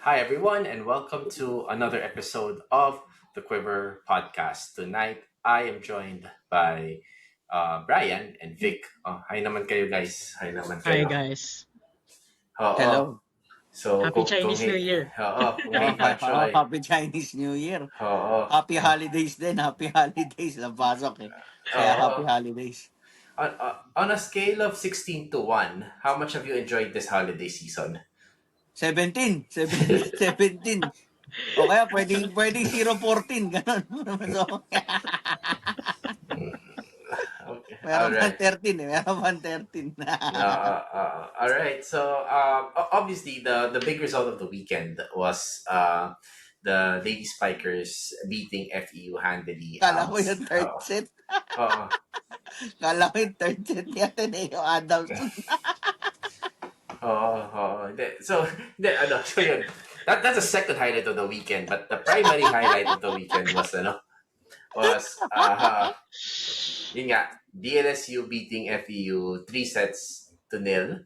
Hi, everyone, and welcome to another episode of the Quiver Podcast. Tonight, I am joined by Brian and Vic. Hi naman kayo, guys. Hi naman Hi kayo. guys. Oo. Hello. So, Happy kung Chinese New Year. kung hihatcho ay, Happy Chinese New Year. oo, Happy holidays din. Happy holidays. Napasok eh. Kaya oo. happy holidays. On a scale of 16 to 1, how much have you enjoyed this holiday season? 17. 17. O kaya pwedeng 0-14. Ganon. So, Okay, all meron pang right. 13 eh. Meron pang 13. All right. So obviously, the big result of the weekend was the Lady Spikers beating FEU handily. Kala ko yung third set. Uh, Kala ko yung third set ni Ateneo Adams. so, so yun. That's the second highlight of the weekend, but the primary highlight of the weekend was yun nga, DLSU beating FEU 3-0.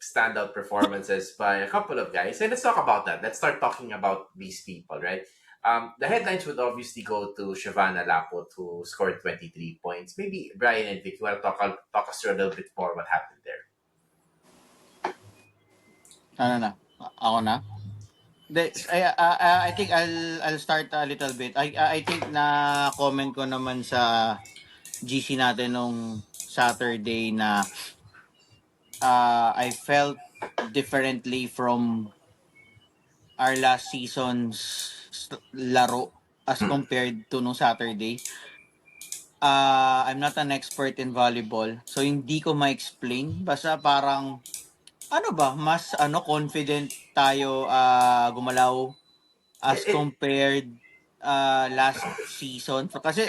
Standout performances by a couple of guys. And let's talk about that. Let's start talking about these people, right? The headlines would obviously go to Shavana Lapot, who scored 23 points. Maybe Brian and Vic, you want to talk us through a little bit more what happened there? Ano na? Ako na? I think I'll start a little bit. I think na comment ko naman sa GC natin nung Saturday na I felt differently from our last season's laro as compared to nung Saturday. I'm not an expert in volleyball, so hindi ko ma-explain. Basta parang, ano ba, mas confident tayo gumalaw as It, compared last season. So, kasi,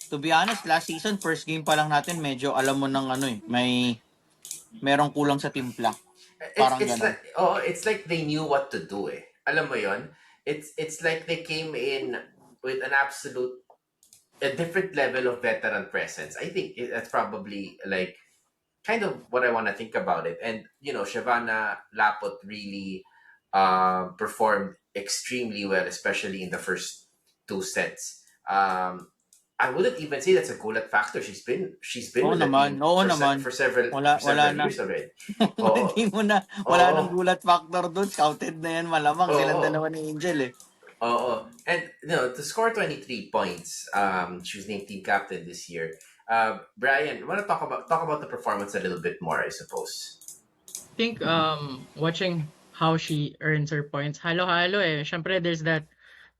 to be honest, last season, first game pa lang natin, medyo alam mo ng merong kulang sa timpla. Parang it's ganon. like it's like they knew what to do eh. Alam mo yon? It's like they came in with an absolute a different level of veteran presence. I think that's probably like kind of what I want to think about it. And Shavana Lapot really performed extremely well, especially in the first two sets. I wouldn't even say that's a Gulat factor. She's been Oo with the naman, team oo for naman. for several Wala, for wala several na. years already. Oo. Hindi mo na, wala nang Oo. gulat factor doon. Scouted na yan, malamang. Silang Oo. dalawa ni Angel eh. And to score 23 points, she was named team captain this year. Brian, want to talk about the performance a little bit more, I suppose. I think watching how she earns her points, halo-halo eh. Syempre there's that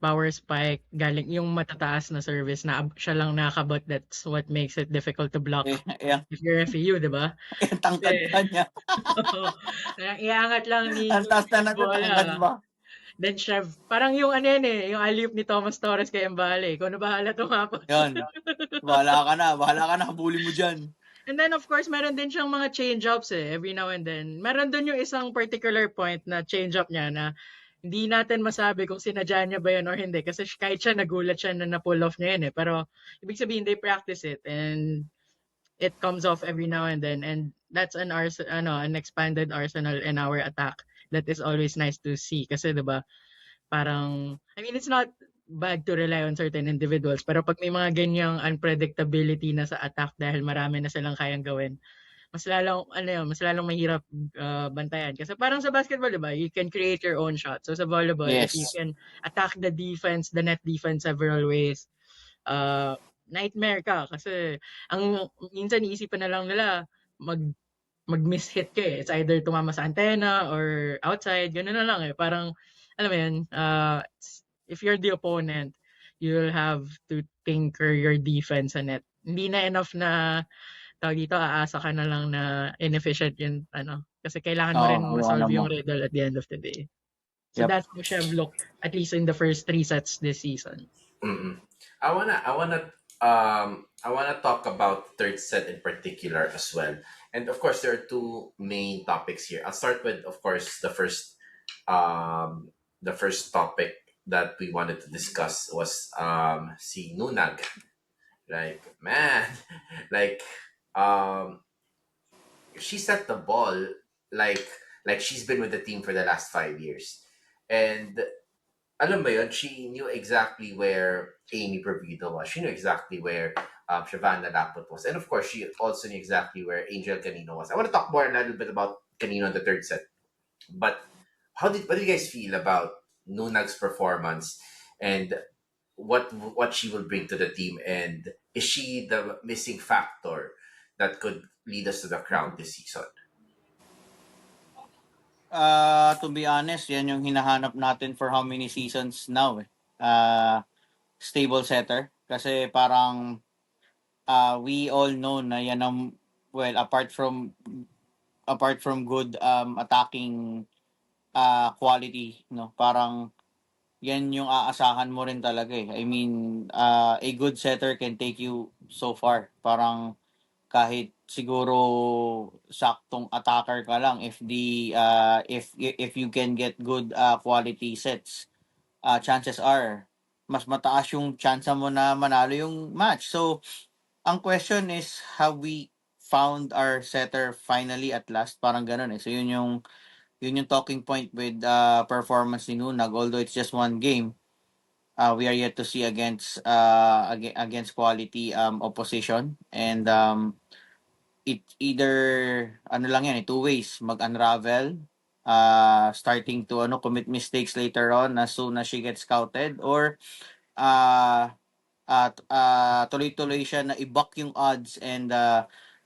power spike galing yung matataas na service na siya lang nakakabot. That's what makes it difficult to block Yan, if you're FEU, di ba? yan tangkad Kasi, pa niya. iangat lang ni Ang taas na natin, tangkad bola. ba? Then Chev, parang yung ano yan eh, yung alley-oop ni Thomas Torres kay Mbale. Ikaw na bahala tumapos. Yan. Bahala ka na, habulin mo dyan. And then of course, meron din siyang mga change-ups eh, every now and then. Meron dun yung isang particular point na change-up niya na hindi natin masabi kung sinadya niya ba yun or hindi. Kasi kahit siya, nagulat siya na na-pull off niya yun eh. Pero ibig sabihin, they practice it and it comes off every now and then. And that's an expanded arsenal in our attack that is always nice to see. Kasi 'di ba parang, I mean, it's not bad to rely on certain individuals, pero pag may mga ganyang unpredictability na sa attack dahil marami na silang kayang gawin, mas lalong mahirap bantayan. Kasi parang sa basketball, di ba, you can create your own shot. So sa volleyball, if you Yes. can attack the net defense several ways, nightmare ka. Kasi ang minsan iisipan na lang nila, mag-miss hit ka eh. It's either tumama sa antena or outside, gano'n na lang eh. Parang, alam mo yun, if you're the opponent, you'll have to tinker your defense sa net. Hindi na enough na, tawag dito, aasa ka na lang na inefficient yung, kasi kailangan mo rin Oo, ma-solve alam mo. yung riddle at the end of the day. So Yep. that's how Chev looked, at least in the first 3 sets this season. Mm-mm. I wanna talk about third set in particular as well. And of course, there are two main topics here. I'll start with, of course, the first topic that we wanted to discuss was si Nunag. Like, man, like she set the ball like she's been with the team for the last 5 years. And alam mo yun, she knew exactly where Amy Provido was. She knew exactly where Shavana Laput was. And of course, she also knew exactly where Angel Canino was. I want to talk more a little bit about Canino in the third set. But what do you guys feel about Nunag's performance and what she will bring to the team? And is she the missing factor that could lead us to the crown this season? To be honest, yan yung hinahanap natin for how many seasons now eh. Stable setter. Kasi parang we all know na yan ang, well, apart from good attacking quality, no? Parang yan yung aasahan mo rin talaga eh. I mean, a good setter can take you so far. Parang kahit siguro saktong attacker ka lang, if you can get good quality sets, chances are mas mataas yung chance mo na manalo yung match. So ang question is, have we found our setter finally at last? Parang ganun eh. So yun yung talking point with performance ni Nunag. Although it's just one game, we are yet to see against quality opposition. And it either ano lang yan, two ways, mag-unravel, starting to commit mistakes later on as soon as she gets scouted, or uh, tuloy-tuloy siya na i-buck yung odds and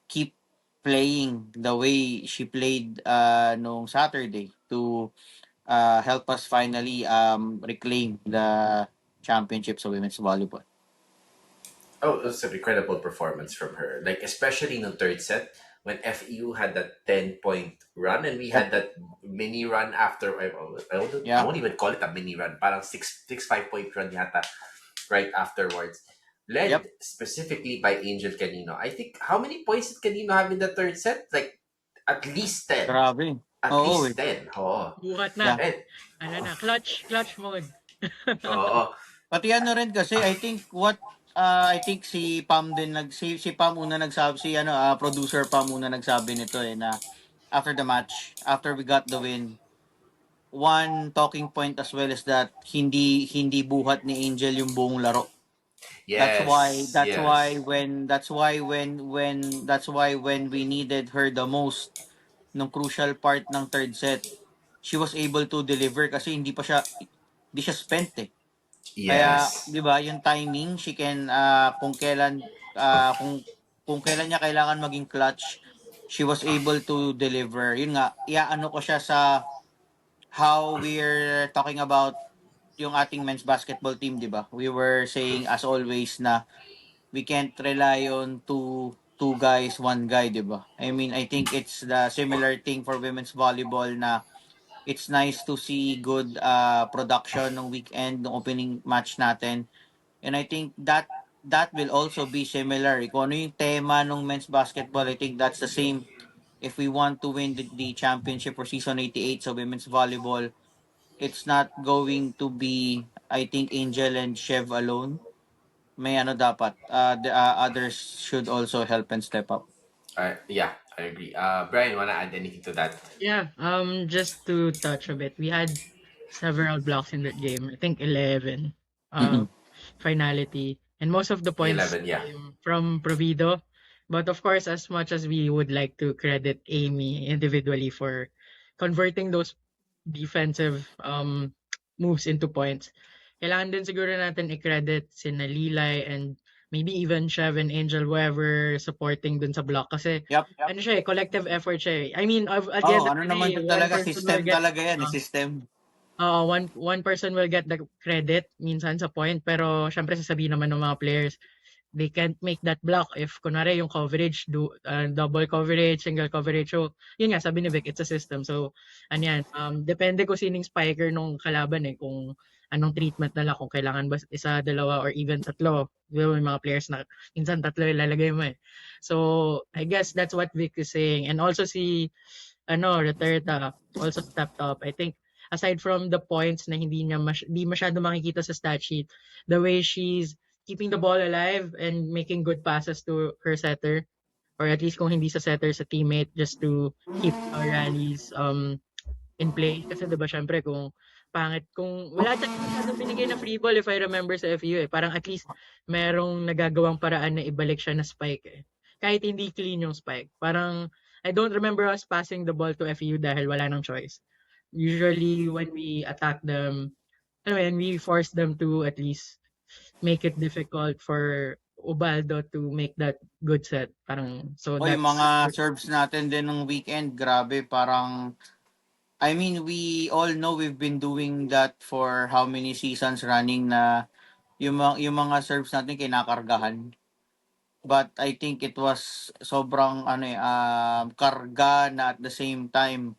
keep playing the way she played nung Saturday to help us finally reclaim the championship sa women's volleyball. Oh, it was an incredible performance from her. Like, especially in the third set, when FEU had that 10-point run and we had that mini run after. I won't even call it a mini run. Parang 5-point run yata right afterwards. Led Yep. specifically by Angel Canino. I think, how many points did Canino have in the third set? Like, at least 10. Grabe. At Oo, least 10. Oo. Buhat na. And, Ano na, clutch mode. oo. Pati ano rin kasi, I think si Pam din si Pam una nagsabi, producer Pam una nagsabi nito eh, na after the match, after we got the win, one talking point as well is that hindi buhat ni Angel yung buong laro. That's why Yes. Yes. when we needed her the most nung crucial part ng third set, she was able to deliver kasi hindi siya spent eh. Kaya, Yes. 'di ba, yung timing, she can kung kailan niya kailangan maging clutch, she was able to deliver. Yun nga, iaano ko siya sa how we're talking about yung ating men's basketball team, 'di ba? We were saying as always na we can't rely on two guys, one guy, 'di ba? I mean, I think it's the similar thing for women's volleyball na it's nice to see good production ng weekend, ng opening match natin. And I think that will also be similar. Kung ano yung tema ng men's basketball, I think that's the same if we want to win the championship for season 88 sa women's volleyball. It's not going to be, I think, Angel and Chev alone. May dapat. The others should also help and step up. Yeah, I agree. Brian, wanna add anything to that? Yeah, just to touch a bit, we had several blocks in that game. I think 11 Mm-mm. finality, and most of the points 11, yeah. came from Provido. But of course, as much as we would like to credit Amy individually for converting those defensive moves into points, kailangan din siguro natin i-credit sina Lilay and maybe even Chev and Angel, whoever supporting dun sa block. Kasi Yep. ano siya eh, collective effort siya eh. I mean, at the end of the Naman day, to one talaga, person system will get talaga yan, system. one person will get the credit minsan sa point, pero syempre sasabihin naman ng mga players, they can't make that block if kunwari yung coverage double coverage, single coverage. So yun nga, sabi ni Vic, it's a system. So ano yan, depende kung sining spiker nung kalaban eh, kung anong treatment nila, kung kailangan ba isa, dalawa, or even tatlo. May mga players na minsan tatlo ilalagay mo eh. So I guess that's what Vic is saying. And also si Reterta also stepped up. I think aside from the points na di masyado makikita sa stat sheet, the way she's keeping the ball alive and making good passes to her setter, or at least kung hindi sa setter, sa teammate, just to keep our rallies in play. Kasi 'di ba syempre kung pangit kung wala tayong masyadong binigay na free ball if I remember sa FU eh. Parang at least merong nagagawang paraan na ibalik siya na spike eh. Kahit hindi clean yung spike. Parang I don't remember us passing the ball to FU dahil wala nang choice. Usually when we attack them, when we force them to at least make it difficult for Ubaldo to make that good set. Parang so O yung that's mga serves natin din ng weekend, grabe, parang I mean, we all know we've been doing that for how many seasons running na yung mga serves natin kinakargahan. But I think it was sobrang karga na at the same time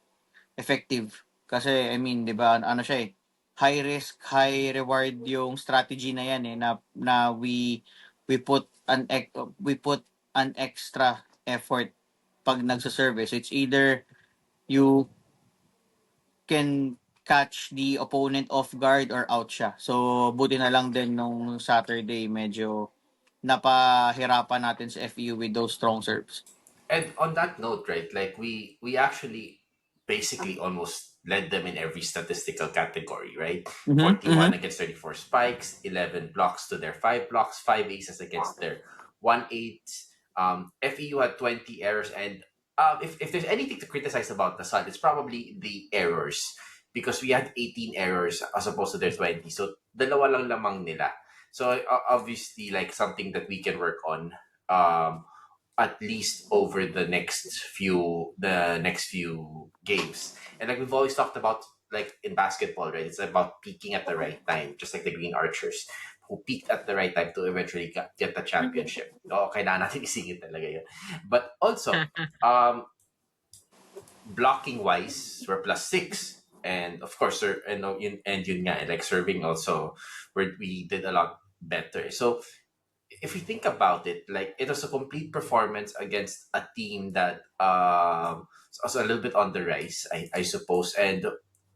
effective. Kasi I mean, 'di ba, ano siya eh, high risk, high reward yung strategy na yan eh na we put we put an extra effort pag nagsa-service. It's either you can catch the opponent off guard or out siya. So, buti na lang din nung Saturday, medyo napahirapan natin sa FEU with those strong serves. And on that note, right, like we actually basically almost led them in every statistical category, right? 41 against 34 spikes, 11 blocks to their 5 blocks, 5 aces against their 1-8. FEU had 20 errors, and if there's anything to criticize about the Sun, it's probably the errors because we had 18 errors as opposed to their 20. So, dalawa lang lamang nila. So, obviously, like something that we can work on. At least over the next few games. And like we've always talked about, like in basketball, right? It's about peaking at the right time, just like the Green Archers who peaked at the right time to eventually get the championship. No, kailangan natin isingit talaga yun. But also, blocking wise, we're +6. And of course, yun nga, like serving also, where we did a lot better. So if we think about it, like it was a complete performance against a team that was a little bit on the rise, I suppose, and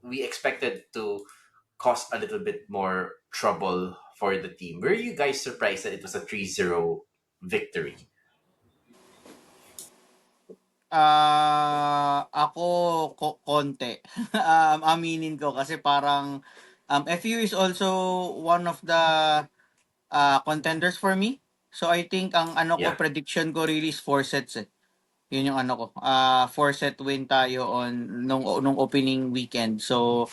we expected to cause a little bit more trouble for the team. Were you guys surprised that it was a 3-0 victory? Ako konti. Aminin ko kasi parang FU is also one of the contenders for me. So I think ang Yeah. prediction ko really is 4 sets eh. Yun yung 4 set win tayo on nung opening weekend. So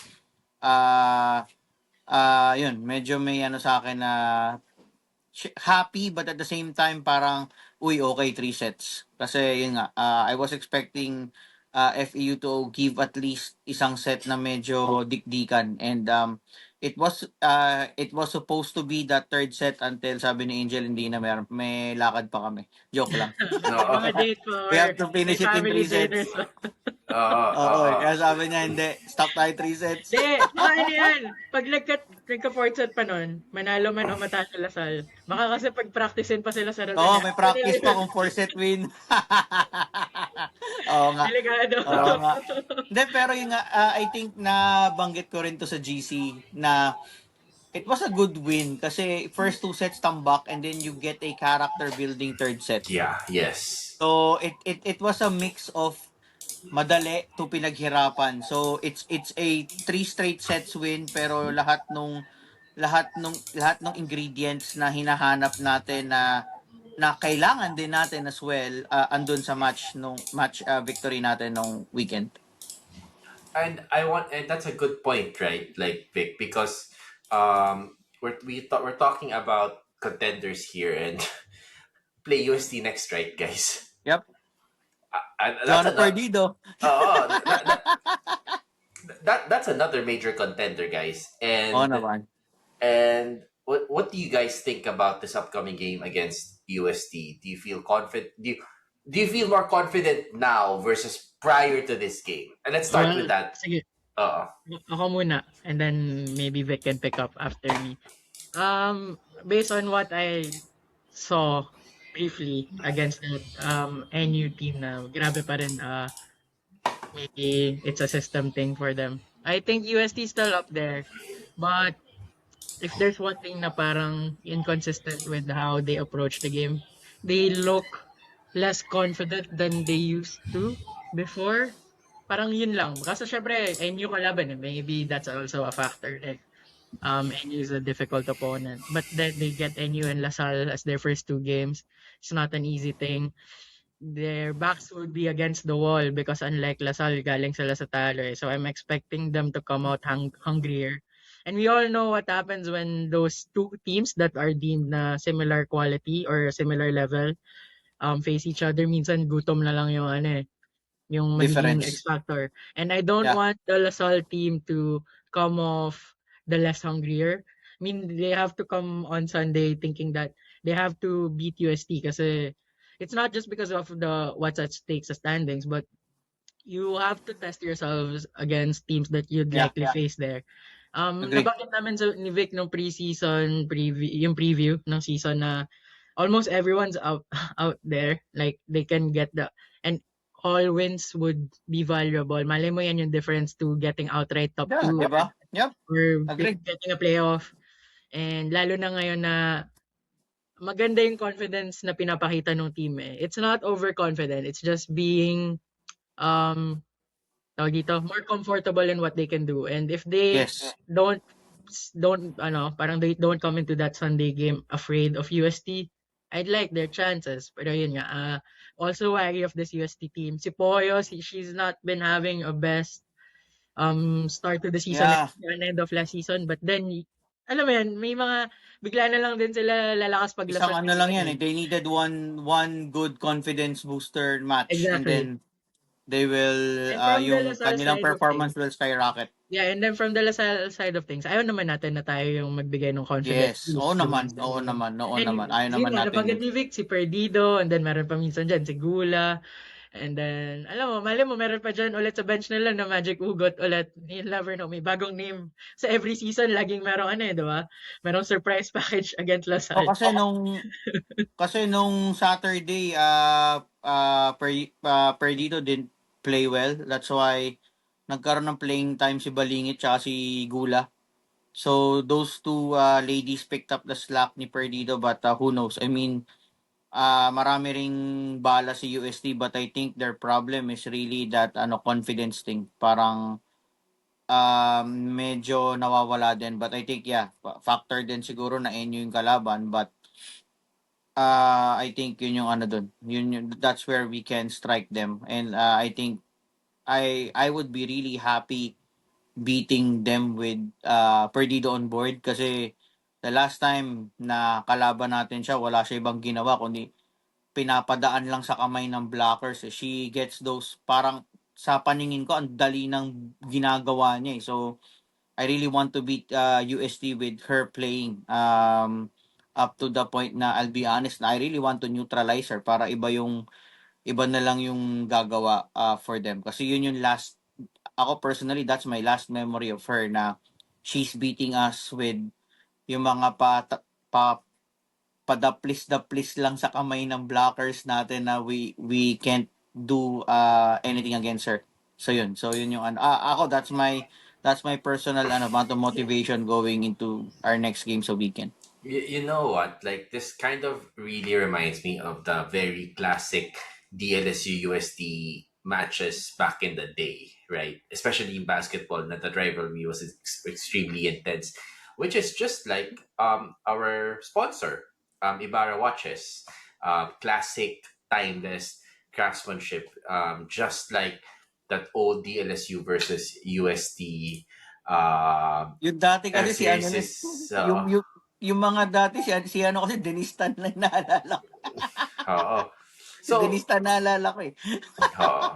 yun, medyo may sa akin na happy but at the same time parang okay 3 sets. Kasi yun nga, I was expecting FEU to give at least isang set na medyo dikdikan and it was supposed to be the third set until sabi ni Angel hindi na may lakad pa kami. Joke lang. No. mga date po We have or to finish may it in family 3 sets. dinners. Oo, kaya sabi niya hindi, stop tayo 3 sets. Hindi, ano yan? Pag nagka-fourth set pa nun, manalo man o matalo Lasal, baka kasi pag-practicein pa sila sa Oo, may practice pa kung 4 set win. Oo nga. Delikado. Oo nga. Hindi, pero yun nga, I think na banggit ko rin to sa GC na it was a good win kasi first 2 sets tambak and then you get a character building third set. Yeah, yes. So it was a mix of madali to pinaghirapan. So it's a 3 straight sets win pero lahat nung ingredients na hinahanap natin na kailangan din natin as well andun sa match victory natin nung weekend. And that's a good point, right? Like Vic, because we're talking about contenders here and play UST next, right, guys? Yep. That's Perdido. That's another major contender, guys. And naman. And what do you guys think about this upcoming game against UST? Do you feel confident? Do you feel more confident now versus prior to this game? And let's start with that. Sige, Uh, ako muna. And then maybe Vic can pick up after me. Based on what I saw briefly against that NU team na grabe pa rin, maybe it's a system thing for them. I think UST is still up there. But if there's one thing na parang inconsistent with how they approach the game, they look less confident than they used to before. parang yun lang. Kasi syempre, NU kalaban eh. Maybe that's also a factor. Like, NU is a difficult opponent. But then they get NU and LaSalle as their first two games. It's not an easy thing. Their backs would be against the wall because unlike LaSalle, galing sila sa talo eh. So I'm expecting them to come out hungrier. And we all know what happens when those two teams that are deemed na similar quality or similar level face each other. Minsan gutom na lang yung ano eh, yung magiging X Difference. factor. And I don't Yeah. want the LaSalle team to come off the less hungrier. I mean, they have to come on Sunday thinking that they have to beat UST kasi it's not just because of the what's at stake sa standings, but you have to test yourselves against teams that you'd Yeah. likely face there. Agree. Nabanggit namin ni Vic nung preseason preview, yung preview ng season na almost everyone's out out there. Like they can get and all wins would be valuable. Malay mo yan yung difference to getting outright top Yeah, 2 diba? Yep. or Agree. getting a playoff. And lalo na ngayon na maganda yung confidence na pinapakita ng team eh. It's not overconfident. It's just being um tawag dito, more comfortable in what they can do. And if they Yes. don't parang they don't come into that Sunday game afraid of UST, I'd like their chances. Pero yun nga, also wary of this UST team. Si Poyo, she's not been having a best start to the season Yeah. and end of last season. But then, alam mo yan, may mga, bigla na lang din sila lalakas pag Isang Lasal ano lang season yan eh. eh. They needed one good confidence booster match and Exactly. then they will And from the yung Lasal kanilang side of performance things, will skyrocket. yeah, and then from the Lasal side of things, ayaw naman natin na tayo yung magbigay ng confidence Yes. boost, Oo diba, naman. sa Oo kanila. naman. Oo And naman. Ayaw yun naman nga, natin nabanggit yun. ni Vic, si Perdido, and then meron pa minsan dyan, si Gula, and then, alam mo, mali mo, meron pa dyan ulit sa bench nila na Magic Ugot ulit. You'll never know, may bagong name. Sa every season, laging merong ano eh, diba? Merong surprise package against Oh, Lasal. kasi nung Saturday Perdido didn't play well. That's why nagkaroon ng playing time si Balingit tsaka si Gula. So those two ladies picked up the slack ni Perdido, but who knows? I mean, marami ring bala si UST, but I think their problem is really that confidence thing. Parang medyo nawawala din, but I think yeah, factor din siguro na NU yung kalaban, but I think yun yung ano dun. That's where we can strike them, and I think I would be really happy beating them with Perdido on board, kasi the last time na kalaban natin siya, wala siya ibang ginawa kundi pinapadaan lang sa kamay ng blockers. She gets those, parang sa paningin ko ang dali ng ginagawa niya eh. So I really want to beat UST with her playing up to the point na I'll be honest na I really want to neutralize her para iba na lang yung gagawa for them, kasi yun yung last, ako personally, that's my last memory of her na she's beating us with yung mga pa padaplis-daplis lang sa kamay ng blockers natin na we can't do anything against her. So yun yung ano. Ako, that's my personal amount of motivation going into our next game sa weekend. You know what? Like, this kind of really reminds me of the very classic DLSU USD matches back in the day, right? Especially in basketball, that the rivalry was extremely intense, which is just like our sponsor, Ibarra watches, classic, timeless craftsmanship, just like that old DLSU versus USD Yung dati kasi si ano series na, is yung mga dati si ano kasi Denistan na naalala ko. oo. Si So, Denistan naalala ko eh. oo.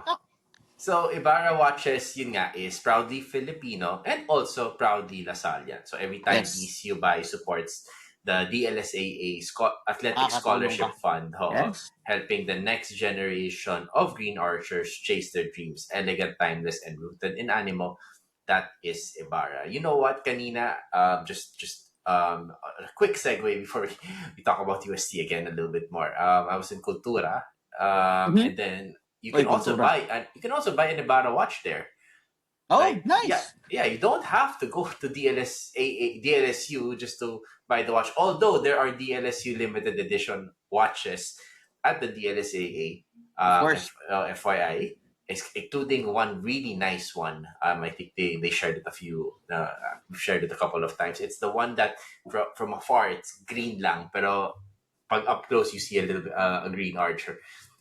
So, Ibarra Watches, yun nga, is proudly Filipino and also proudly Lasallian. So, every time Yes. ECU buy supports the DLSAA Athletic Nakakatulong Scholarship ka. Fund, Yes. helping the next generation of Green Archers chase their dreams, elegant, timeless, and rooted in animo. That is Ibarra. You know what, kanina, just a quick segue before we talk about UST again a little bit more. I was in Cultura, Mhm. and then you Oy, can also Cultura. buy an Ibarra watch there. Oh, Like, nice. yeah, you don't have to go to DLSU just to buy the watch. Although there are DLSU limited edition watches at the DLSAA, Of course. FYI, including one really nice one. I think they shared it shared it a couple of times. It's the one that from afar it's green lang, pero pag up close you see a little a green archer.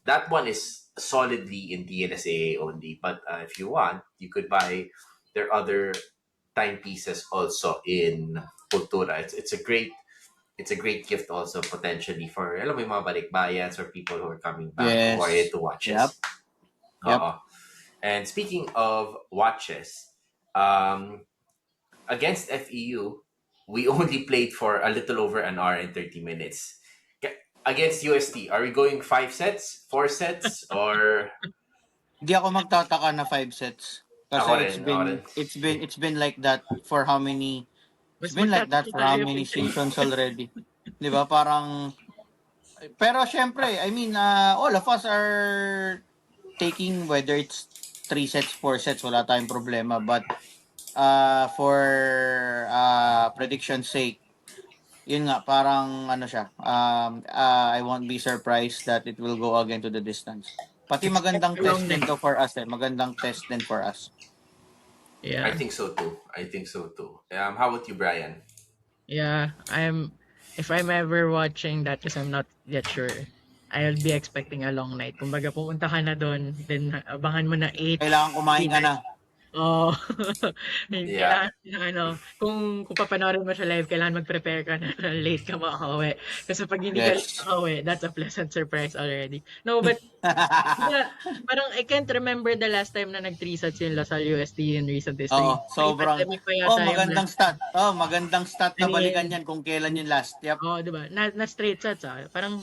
That one is solidly in DLSA only, but if you want, you could buy their other timepieces also in Cultura. It's a great gift also potentially for alam mo yung mga balikbayans or people who are coming back who are Yes. into watches. Yep. Yep. Oo. And speaking of watches, against FEU, we only played for a little over an hour and 30 minutes. Against UST, are we going 5 sets, 4 sets, or Hindi ako magtataka na 5 sets. Kasi Ako rin. it's been like that for how many Mas it's been like that magtataka for how tayo many pag- seasons already. 'Di ba? Parang pero syempre, I mean, all of us are taking whether it's 3 sets, 4 sets, wala tayong problema. But for prediction's sake, yun nga, parang ano siya, I won't be surprised that it will go again to the distance. Pati magandang Expect test long din neck. to for us Magandang test din for us. Yeah. I think so too. How about you, Brian? Yeah, if I'm ever watching that, because I'm not yet sure, I'll be expecting a long night. Kumbaga, pumunta ka na doon, then abangan mo na 8. Kailangan kumain ka na. Oh, Yeah. kailangan, kung papanoorin mo siya live, kailangan mag-prepare ka na late ka makakauwi. Kasi pag hindi ka late Yes. makakauwi, that's a pleasant surprise already. No, but yeah, parang I can't remember the last time na nag-3 sets yung Lasal UST in recent history. Sobrang. Pre-pandemic pa yata yung Magandang last. stat. Magandang stat na balikan yan kung kailan yung last. Yep. Di ba? Na straight sets Parang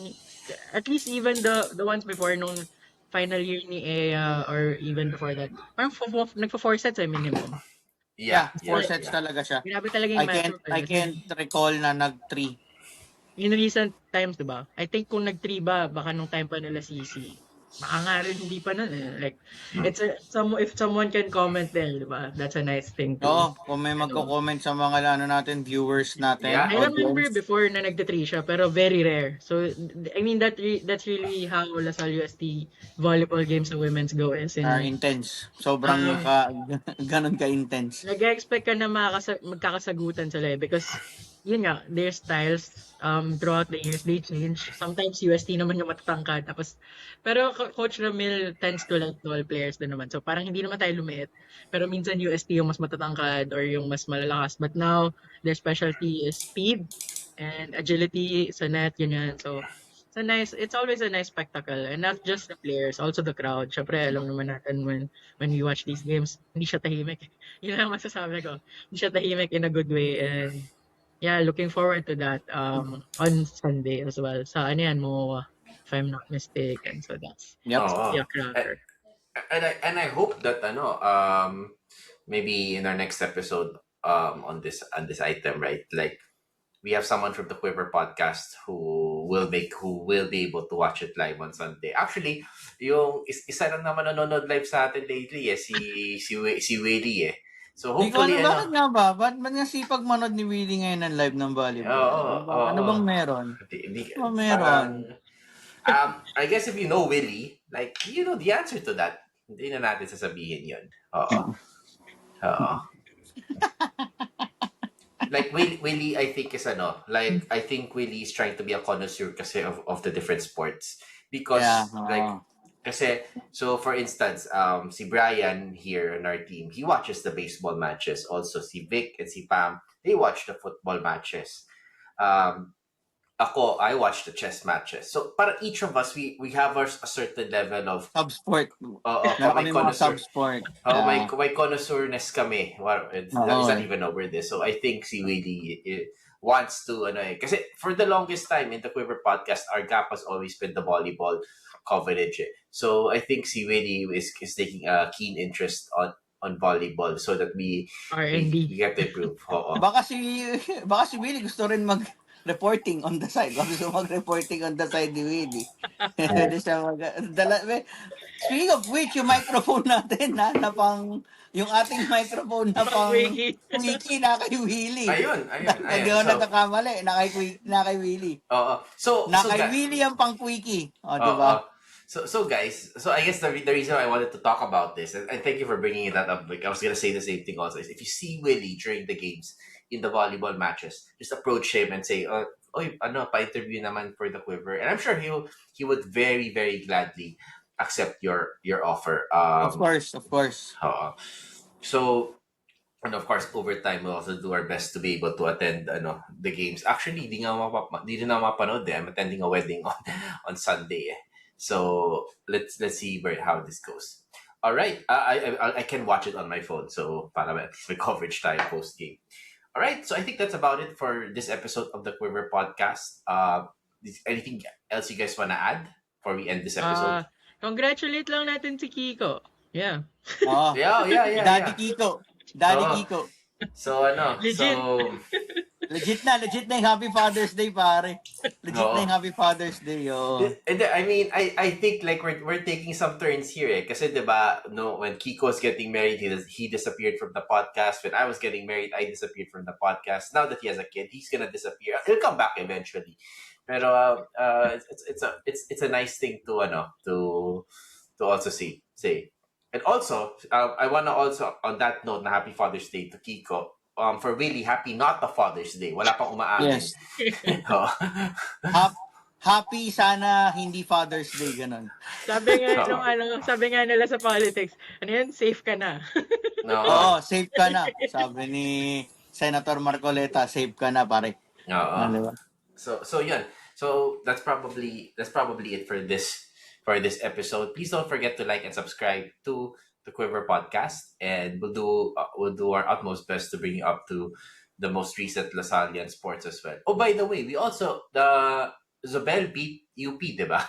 at least even the ones before nung final year ni Ea or even before that. Parang nagpo 4 sets minimum. Yeah, 4 Yeah. sets talaga siya. Grabe talaga yung I can't recall na nag-3. In recent times, di ba? I think kung nag-3 ba, baka nung time pa nila CC. Baka nga rin hindi pa nun Like, if someone can comment there, di ba? That's a nice thing to. Oo, kung may magko-comment sa mga natin, viewers natin. Yeah. I remember audience. before na nagte-3 siya, pero very rare. So, I mean, that's really how Lasal UST volleyball games sa women's go is. Are intense. Sobrang ganun ka-intense. Nag-expect ka na magkakasagutan sila because yun nga, their styles throughout the years, they change. Sometimes UST naman yung matatangkad. Pero Coach Ramil tends to let tall players din naman. So parang hindi naman tayo lumiit. Pero minsan UST yung mas matatangkad or yung mas malalakas. But now, their specialty is speed and agility sa net, ganyan. So, it's always a nice spectacle. And not just the players, also the crowd. Syempre, alam naman natin when we watch these games, hindi siya tahimik. Yun lang masasabi ko. Hindi siya tahimik in a good way. And yeah, looking forward to that on Sunday as well. Sa ano yan, MOA, if I'm not mistaken. So that's Oo. yeah, cracker. And I hope that maybe in our next episode on this item, right? Like we have someone from the Quiver podcast who will be able to watch it live on Sunday. Actually, yung isa lang naman nanonood live sa atin lately si Willie So hopefully bakit nga ba? Ba't nga sipag manood ni Willie ngayon ng live ng volleyball? Ano bang meron? Meron? I guess if you know Willie, like you know the answer to that. Hindi na natin sasabihin 'yon. Oo. Like Willie I think is I think Willie is trying to be a connoisseur kasi of the different sports because kasi so for instance si Brian here on our team, he watches the baseball matches. Also si Vic and si Pam, they watch the football matches. I watch the chess matches. So para each of us we have a certain level of subsport. May connoisseur. Subsport. May connoisseurness kami. Is that even a word? So I think si Willie wants to kasi for the longest time in the Quiver podcast, our gap has always been the volleyball coverage. So I think si Willie is taking a keen interest on volleyball so that we get to improve. Baka si Willie gusto rin reporting on the side. Gusto mag-reporting on the side ni Willie. Speaking of which, yung microphone natin na pang yung ating microphone na pang Quickie na kay Willie. Ayun. Hindi ako nagkakamali. Na kay Willie. So kay Willie ang pang Quickie. Diba? So guys, so I guess the reason I wanted to talk about this, and thank you for bringing that up. Like I was gonna say the same thing also. Is if you see Willie during the games in the volleyball matches, just approach him and say, "Oh, ano, pa-interview naman for the Quiver," and I'm sure he would very very gladly accept your offer. Of course, of course. So and of course, over time, we'll also do our best to be able to attend the games. Actually, di rin na mapanood eh. I'm attending a wedding on Sunday. Eh. So let's see how this goes. All right, I can watch it on my phone. So para at least may coverage time post game. All right, so I think that's about it for this episode of the Quiver podcast. Anything else you guys wanna add before we end this episode? Congratulate lang natin si Kiko. Yeah. Oh, Yeah. Daddy Kiko. Daddy Oo. Kiko. So Legit. Legit na yung Happy Father's Day, pare. Legit Oo. na yung Happy Father's Day, oh. And I mean, I think like we're taking some turns here eh. Kasi diba, no, when Kiko was getting married, he disappeared from the podcast. When I was getting married, I disappeared from the podcast. Now that he has a kid, he's gonna disappear. He'll come back eventually. Pero it's a nice thing to also say. And also, I wanna also on that note na Happy Father's Day to Kiko. For really happy not the Father's Day. Wala pang umaamin. Yes. Oh. Happy sana hindi Father's Day, ganun. Sabi nga Oo. sabi nga nila sa politics, ano yun, safe ka na. No. Oo, safe ka na. Sabi ni Senator Marcoleta, safe ka na, pare. Oo. Diba? So yun. So that's probably it for this episode. Please don't forget to like and subscribe to the Quiver podcast, and we'll do our utmost best to bring you up to the most recent Lasallian sports as well. Oh, by the way, we also the Zobel beat UP, diba?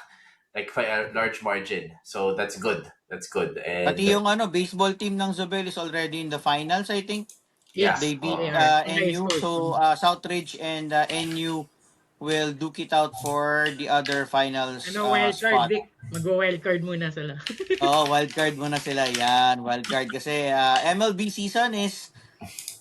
Like by a large margin. So that's good. That's good. And Pati yung baseball team ng Zobel is already in the finals, I think. yeah, They beat they are. NU. High So Southridge and NU will duke it out for the other finals wildcard, spot. Vic. Mag-wildcard muna sila. Wildcard muna sila. Yan, wildcard. Kasi MLB season is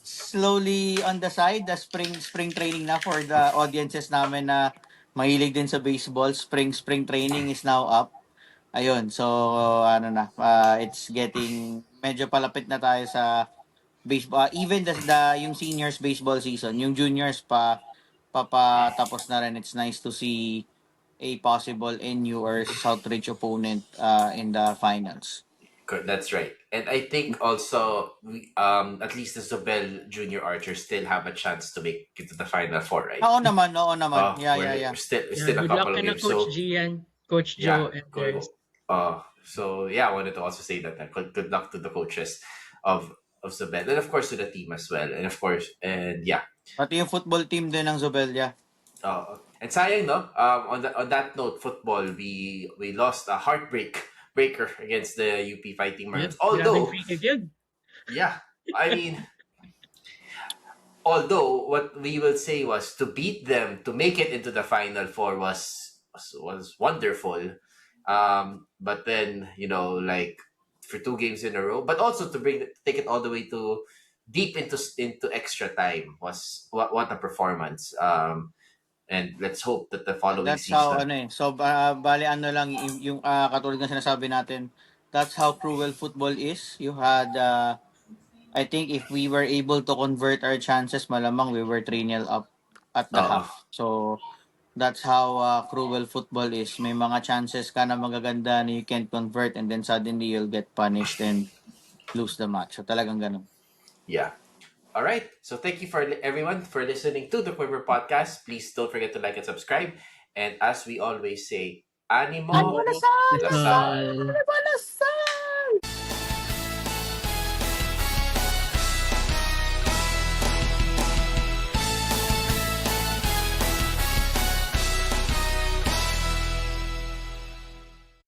slowly on the side. The spring training na for the audiences namin na mahilig din sa baseball. Spring training is now up. Ayun, so it's getting medyo palapit na tayo sa baseball. Even yung seniors baseball season, yung juniors papatapos na rin. It's nice to see a possible NU or Southridge opponent in the finals. That's right. And I think also we at least the Zobel Junior Archers still have a chance to make it to the Final Four, right? Oo naman. Yeah. We're still a Good luck couple ka of na, games. Coach So Gian, Coach Joe, and good. others. So yeah, I wanted to also say that good luck to the coaches of Zobel, and of course to the team as well, and of course yeah. Pati yung football team din ng Zobelia. And sayang no, on that note, football we lost a breaker against the UP Fighting Marines. Although, Grabing free kick yun. yeah, I mean, although what we will say was to beat them to make it into the Final Four was wonderful, but then like for 2 games in a row, but also to take it all the way to deep into extra time was what a performance. And let's hope that the following That's season. how So bali lang yung katulad ng sinasabi natin. That's how cruel football is. You had I think if we were able to convert our chances, malamang we were 3-0 up at the half. So that's how cruel football is. May mga chances ka na magaganda na you can't convert, and then suddenly you'll get punished and lose the match. So talagang ganun. Yeah. All right. So thank you for everyone for listening to the Quiver podcast. Please don't forget to like and subscribe. And as we always say, Animo Lasal! Lasal.